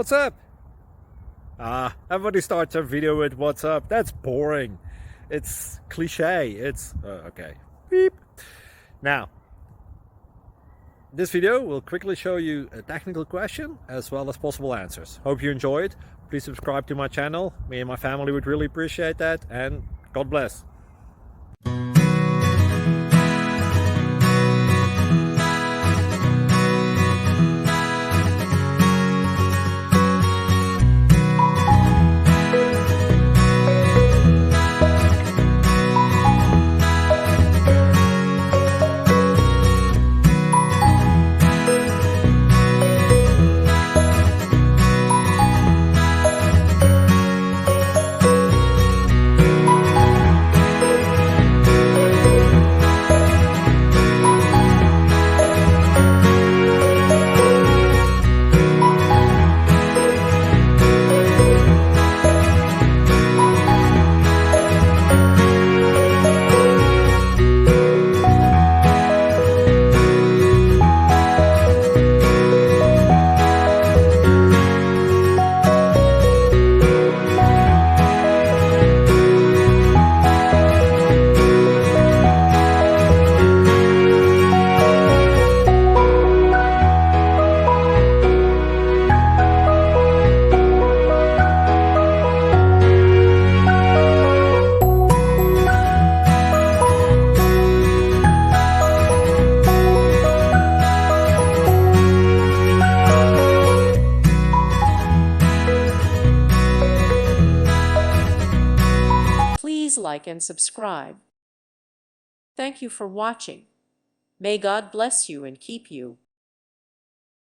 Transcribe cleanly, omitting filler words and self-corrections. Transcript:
What's up? Everybody starts their video with what's up. That's boring. It's cliche. It's okay. Beep. Now, this video will quickly show you a technical question as well as possible answers. Hope you enjoy it. Please subscribe to my channel. Me and my family would really appreciate that, and God bless. Please like and subscribe. Thank you for watching. May God bless you and keep you.